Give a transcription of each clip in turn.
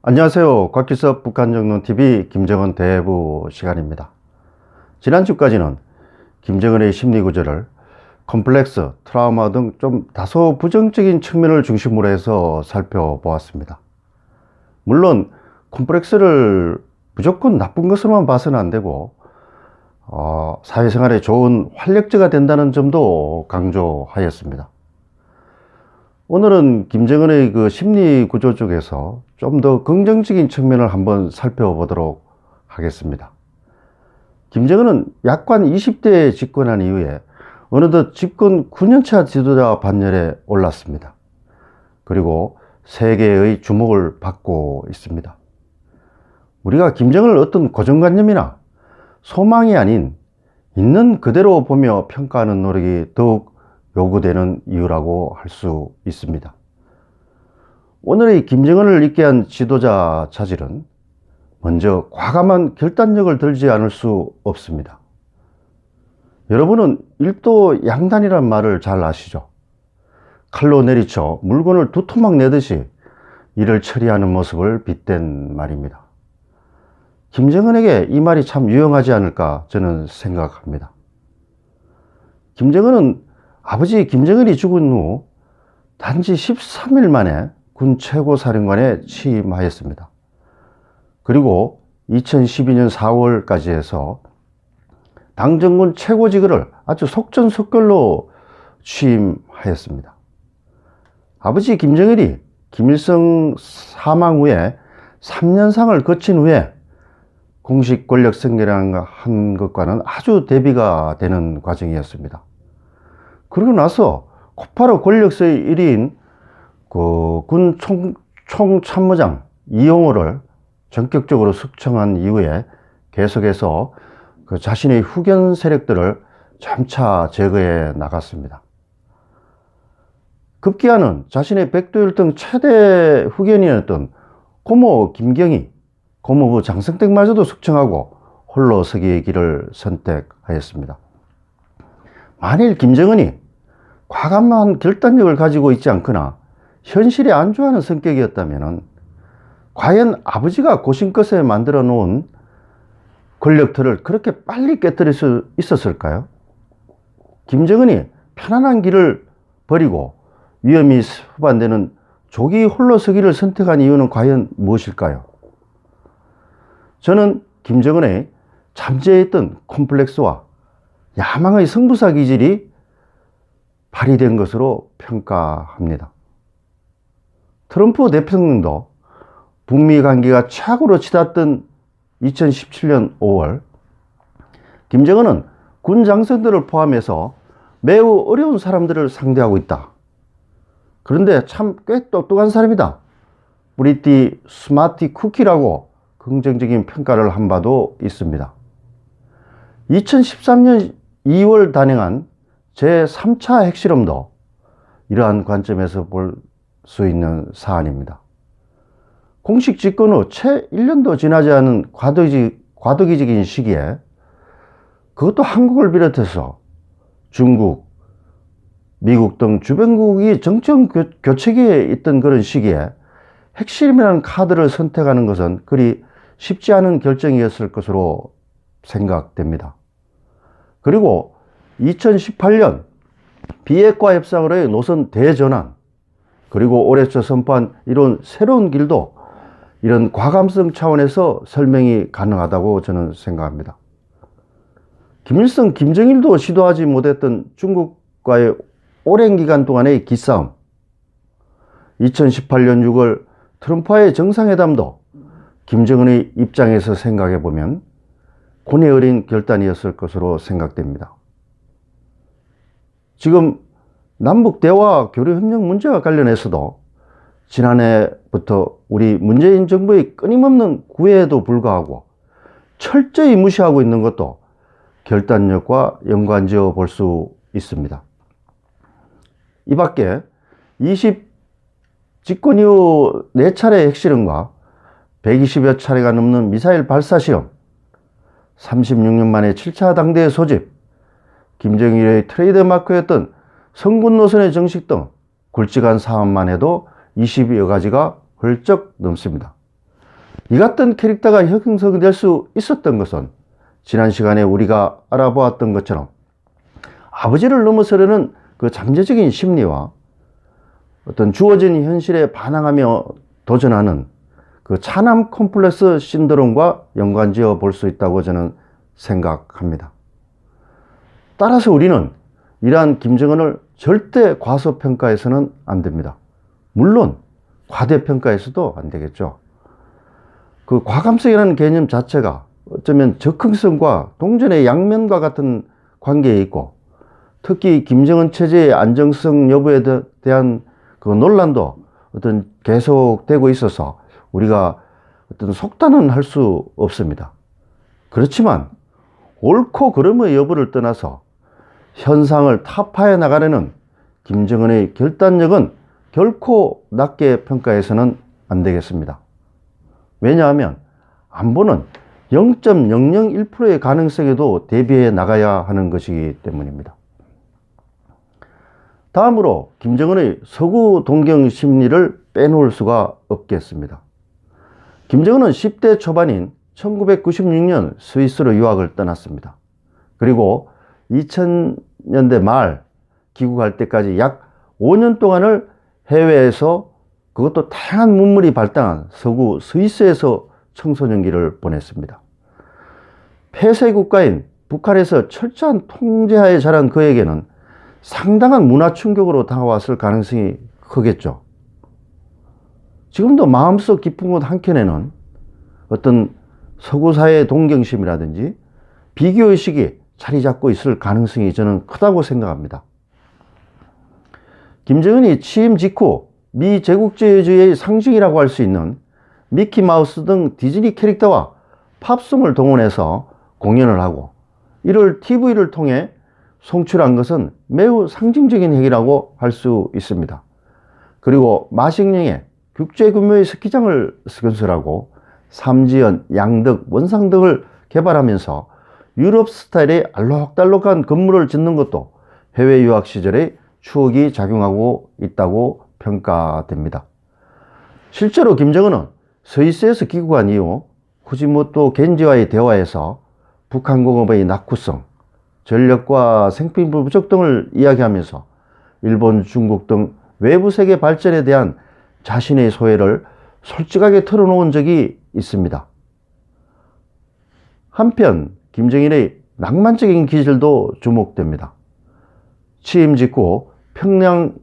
안녕하세요. 곽기섭 북한정론TV 김정은 대부 시간입니다. 지난주까지는 김정은의 심리구조를 컴플렉스, 트라우마 등 좀 다소 부정적인 측면을 중심으로 해서 살펴보았습니다. 물론 컴플렉스를 무조건 나쁜 것으로만 봐서는 안 되고 사회생활에 좋은 활력제가 된다는 점도 강조하였습니다. 오늘은 김정은의 그 심리 구조 쪽에서 좀 더 긍정적인 측면을 한번 살펴보도록 하겠습니다. 김정은은 약관 20대에 집권한 이후에 어느덧 집권 9년차 지도자 반열에 올랐습니다. 그리고 세계의 주목을 받고 있습니다. 우리가 김정은을 어떤 고정관념이나 소망이 아닌 있는 그대로 보며 평가하는 노력이 더욱 요구되는 이유라고 할 수 있습니다. 오늘의 김정은을 있게 한 지도자 자질은 먼저 과감한 결단력을 들지 않을 수 없습니다. 여러분은 일도 양단이란 말을 잘 아시죠? 칼로 내리쳐 물건을 두 토막 내듯이 일을 처리하는 모습을 빗댄 말입니다. 김정은에게 이 말이 참 유용하지 않을까 저는 생각합니다. 김정은은 아버지 김정일이 죽은 후 단지 13일 만에 군 최고사령관에 취임하였습니다. 그리고 2012년 4월까지 해서 당정군 최고직을 아주 속전속결로 취임하였습니다. 아버지 김정일이 김일성 사망 후에 3년상을 거친 후에 공식 권력 승계를 한 것과는 아주 대비가 되는 과정이었습니다. 그러고 나서 곧바로 권력서의 1위인 군 총참모장 이용호를 전격적으로 숙청한 이후에 계속해서 자신의 후견 세력들을 점차 제거해 나갔습니다. 급기야는 자신의 백두혈통 최대 후견이었던 고모 김경희, 고모부 장성택마저도 숙청하고 홀로 서기의 길을 선택하였습니다. 만일 김정은이 과감한 결단력을 가지고 있지 않거나 현실에 안주하는 성격이었다면 과연 아버지가 고심껏에 만들어 놓은 권력틀을 그렇게 빨리 깨뜨릴 수 있었을까요? 김정은이 편안한 길을 버리고 위험이 수반되는 조기 홀로 서기를 선택한 이유는 과연 무엇일까요? 저는 김정은의 잠재했던 콤플렉스와 야망의 승부사 기질이 발휘된 것으로 평가합니다. 트럼프 대통령도 북미 관계가 최악으로 치닫던 2017년 5월 김정은은 군 장성들을 포함해서 매우 어려운 사람들을 상대하고 있다. 그런데 참 꽤 똑똑한 사람이다. 브리티 스마티 쿠키라고 긍정적인 평가를 한 바도 있습니다. 2013년 2월 단행한 제3차 핵실험도 이러한 관점에서 볼 수 있는 사안입니다. 공식 집권 후 채 1년도 지나지 않은 과도기적인 시기에 그것도 한국을 비롯해서 중국, 미국 등 주변국이 정권 교체기에 있던 그런 시기에 핵실험이라는 카드를 선택하는 것은 그리 쉽지 않은 결정이었을 것으로 생각됩니다. 그리고 2018년 비핵화 협상으로의 노선 대전환, 그리고 올해 초 선포한 이런 새로운 길도 이런 과감성 차원에서 설명이 가능하다고 저는 생각합니다. 김일성, 김정일도 시도하지 못했던 중국과의 오랜 기간 동안의 기싸움, 2018년 6월 트럼프와의 정상회담도 김정은의 입장에서 생각해 보면 고뇌 어린 결단이었을 것으로 생각됩니다. 지금 남북 대화 교류 협력 문제와 관련해서도 지난해부터 우리 문재인 정부의 끊임없는 구애에도 불구하고 철저히 무시하고 있는 것도 결단력과 연관지어 볼 수 있습니다. 이 밖에 집권 이후 4차례 핵실험과 120여 차례가 넘는 미사일 발사 시험, 36년 만에 7차 당대회 소집, 김정일의 트레이드마크였던 성군 노선의 정식 등 굵직한 사안만 해도 20여 가지가 훌쩍 넘습니다. 이 같은 캐릭터가 형성될 수 있었던 것은 지난 시간에 우리가 알아보았던 것처럼 아버지를 넘어서려는 그 잠재적인 심리와 어떤 주어진 현실에 반항하며 도전하는 그 차남 콤플렉스 신드롬과 연관지어 볼 수 있다고 저는 생각합니다. 따라서 우리는 이러한 김정은을 절대 과소평가해서는 안 됩니다. 물론 과대평가해서도 안 되겠죠. 그 과감성이라는 개념 자체가 어쩌면 적극성과 동전의 양면과 같은 관계에 있고, 특히 김정은 체제의 안정성 여부에 대한 그 논란도 어떤 계속되고 있어서 우리가 어떤 속단은 할 수 없습니다. 그렇지만 옳고 그름의 여부를 떠나서 현상을 타파해 나가려는 김정은의 결단력은 결코 낮게 평가해서는 안 되겠습니다. 왜냐하면 안보는 0.001%의 가능성에도 대비해 나가야 하는 것이기 때문입니다. 다음으로 김정은의 서구 동경 심리를 빼놓을 수가 없겠습니다. 김정은은 10대 초반인 1996년 스위스로 유학을 떠났습니다. 그리고 2000년대 말 귀국할 때까지 약 5년 동안을 해외에서, 그것도 다양한 문물이 발달한 서구 스위스에서 청소년기를 보냈습니다. 폐쇄 국가인 북한에서 철저한 통제하에 자란 그에게는 상당한 문화 충격으로 다가왔을 가능성이 크겠죠. 지금도 마음속 깊은 곳 한켠에는 어떤 서구 사회의 동경심이라든지 비교의식이 자리 잡고 있을 가능성이 저는 크다고 생각합니다. 김정은이 취임 직후 미 제국주의의 상징이라고 할 수 있는 미키마우스 등 디즈니 캐릭터와 팝송을 동원해서 공연을 하고, 이를 TV를 통해 송출한 것은 매우 상징적인 행위라고 할 수 있습니다. 그리고 마식령에 국제 규모의 스키장을 건설하고 삼지연, 양덕, 원상 등을 개발하면서 유럽 스타일의 알록달록한 건물을 짓는 것도 해외 유학 시절의 추억이 작용하고 있다고 평가됩니다. 실제로 김정은은 스위스에서 귀국한 이후 후지모토 겐지와의 대화에서 북한 공업의 낙후성, 전력과 생필품 부족 등을 이야기하면서 일본, 중국 등 외부 세계 발전에 대한 자신의 소회를 솔직하게 털어놓은 적이 있습니다. 한편 김정일의 낭만적인 기질도 주목됩니다. 취임 직후 평양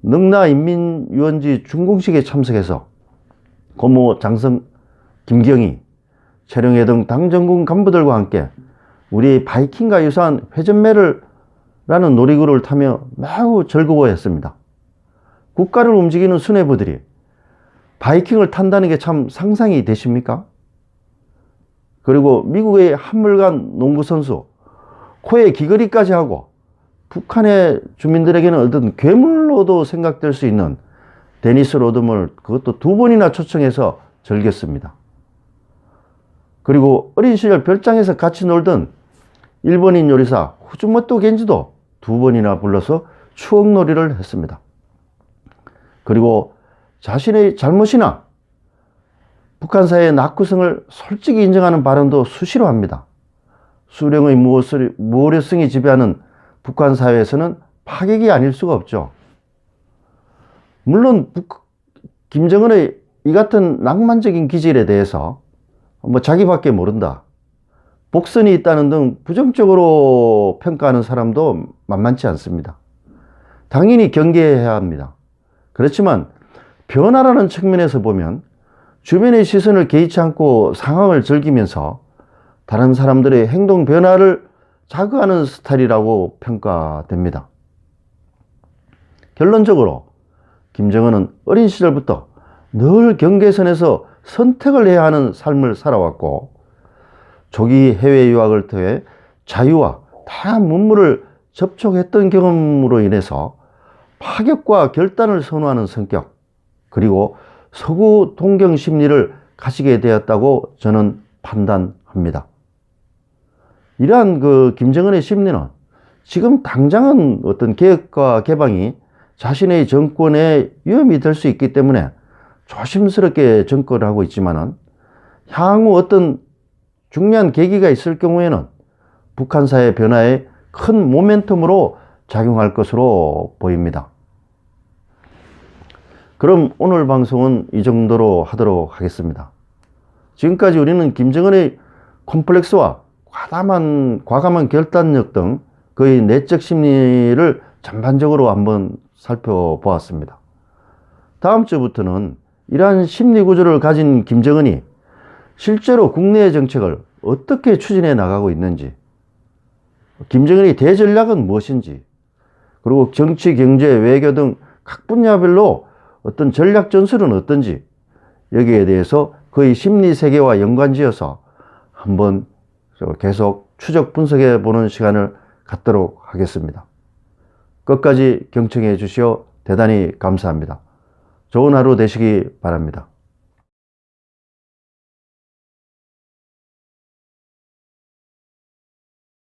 능라인민유원지 준공식에 참석해서 고모 장성, 김경희, 최룡해 등 당정군 간부들과 함께 우리 바이킹과 유사한 회전매를 라는 놀이기구를 타며 매우 즐거워했습니다. 국가를 움직이는 수뇌부들이 바이킹을 탄다는 게 참 상상이 되십니까? 그리고 미국의 한물간 농구선수, 코에 귀걸이까지 하고 북한의 주민들에게는 어떤 괴물로도 생각될 수 있는 데니스 로드먼을 그것도 2번이나 초청해서 즐겼습니다. 그리고 어린 시절 별장에서 같이 놀던 일본인 요리사 후즈모토 겐지도 2번이나 불러서 추억놀이를 했습니다. 그리고 자신의 잘못이나 북한 사회의 낙후성을 솔직히 인정하는 발언도 수시로 합니다. 수령의 무오려성이 지배하는 북한 사회에서는 파격이 아닐 수가 없죠. 물론 김정은의 이 같은 낭만적인 기질에 대해서 자기밖에 모른다, 복선이 있다는 등 부정적으로 평가하는 사람도 만만치 않습니다. 당연히 경계해야 합니다. 그렇지만 변화라는 측면에서 보면 주변의 시선을 개의치 않고 상황을 즐기면서 다른 사람들의 행동 변화를 자극하는 스타일이라고 평가됩니다. 결론적으로 김정은은 어린 시절부터 늘 경계선에서 선택을 해야 하는 삶을 살아왔고, 조기 해외 유학을 통해 자유와 다양한 문물을 접촉했던 경험으로 인해서 파격과 결단을 선호하는 성격, 그리고 서구 동경 심리를 가지게 되었다고 저는 판단합니다. 이러한 김정은의 심리는 지금 당장은 어떤 개혁과 개방이 자신의 정권에 위험이 될 수 있기 때문에 조심스럽게 접근을 하고 있지만은, 향후 어떤 중요한 계기가 있을 경우에는 북한 사회 변화에 큰 모멘텀으로 작용할 것으로 보입니다. 그럼 오늘 방송은 이 정도로 하도록 하겠습니다. 지금까지 우리는 김정은의 콤플렉스와 과감한 결단력 등 그의 내적 심리를 전반적으로 한번 살펴보았습니다. 다음 주부터는 이러한 심리 구조를 가진 김정은이 실제로 국내 정책을 어떻게 추진해 나가고 있는지, 김정은의 대전략은 무엇인지, 그리고 정치, 경제, 외교 등 각 분야별로 어떤 전략 전술은 어떤지, 여기에 대해서 그의 심리 세계와 연관지어서 한번 계속 추적 분석해 보는 시간을 갖도록 하겠습니다. 끝까지 경청해 주시어 대단히 감사합니다. 좋은 하루 되시기 바랍니다.